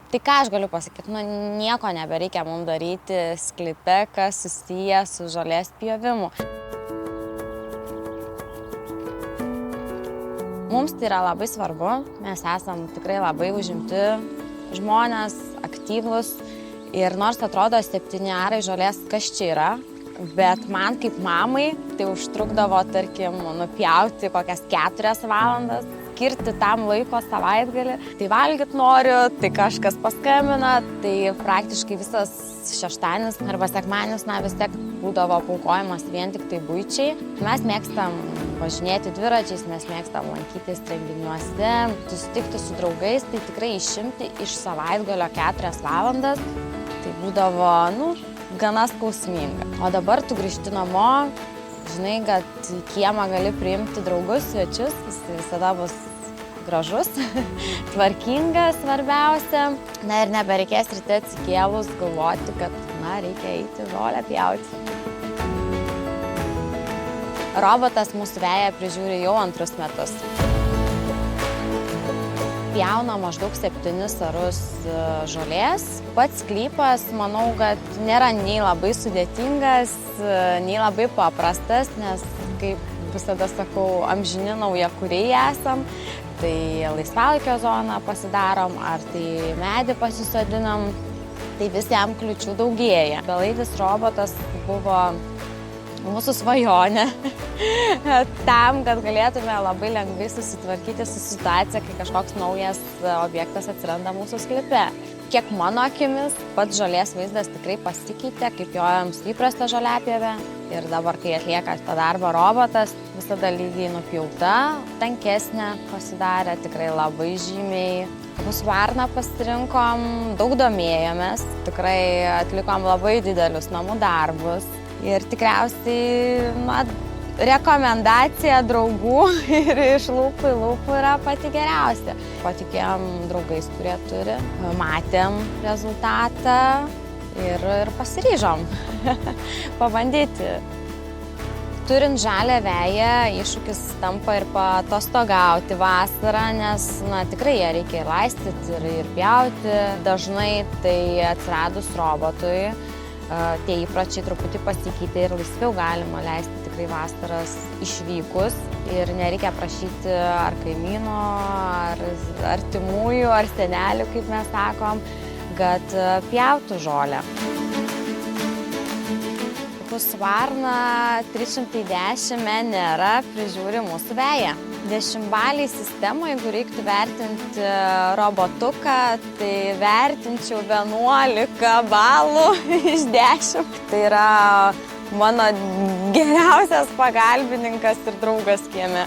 Tai ką aš galiu pasakyti, nieko nebereikia mums daryti sklype, kas susiję su žolės pjovimu. Mums tai yra labai svarbu, mes esam tikrai labai užimti žmonės, aktyvus ir nors atrodo 7 arai žolės, kas čia yra, bet man kaip mamai tai užtrukdavo, tarkim, nupjauti kokias 4 valandas, skirti tam laiko savaitgalį. Tai valgyt noriu, tai kažkas paskambina, tai praktiškai visas šeštadienis arba sekmadienis, vis tiek būdavo paukojimas vien tik tai buičiai. Mes mėgstam važinėti dviračiais, mes mėgstam lankytis renginiuose, susitikti su draugais, tai tikrai išimti iš savaitgalio 4 valandas, tai būdavo, gana skausminga. O dabar tu grįžti namo, žinai, kad į kiemą gali priimti draugus, svečius, jis visada bus gražus, tvarkingas svarbiausia. Na ir nebereikės ryte atsikėlus galvoti, kad, reikia eiti žolę pjauti. Robotas mūsų veją prižiūri jau 2 metus. Pjauna maždaug 7 arus žolės. Pats sklypas, manau, kad nėra nei labai sudėtingas, nei labai paprastas, nes, kaip visada sakau, amžini naujakuriai esam. Tai laisvalaikio zoną pasidarom, ar tai medį pasisodinam, tai vis jam kliūčių daugėja. Belaidis robotas buvo mūsų svajonė tam, kad galėtume labai lengvai susitvarkyti su situacija, kai kažkoks naujas objektas atsiranda mūsų sklype. Kiek mano akimis, pats žolės vaizdas tikrai pasikeitė, kaip jojams įprasta žoliapjovė. Ir dabar, kai atlieka tą darbą robotas, visada lygiai nupjauta, tankesnė pasidarė, tikrai labai žymiai. Husqvarną pasirinkom, daug domėjomės, tikrai atlikom labai didelius namų darbus. Ir tikriausiai, rekomendacija draugų ir iš lūpų į lūpų yra pati geriausia. Patikėjom draugais, kurie turi, matėm rezultatą ir pasiryžom pabandyti. Turint žalią veją, iššūkis tampa ir paatostogauti vasarą, nes tikrai ją reikia ir laistyti, ir pjauti. Dažnai tai atsiradus robotui, tie įpročiai truputį pasikeitė ir laisviau galima leisti tikrai vasaras išvykus. Ir nereikia prašyti ar kaimynų, ar artimųjų, ar senelių, kaip mes sakom, kad pjautų žolę. Husqvarna 310 nėra prižiūri mūsų veją. 10-balėj sistemą, jeigu reiktų vertinti robotuką, tai vertinčiau 11 balų iš 10. Tai yra mano geriausias pagalbininkas ir draugas kieme.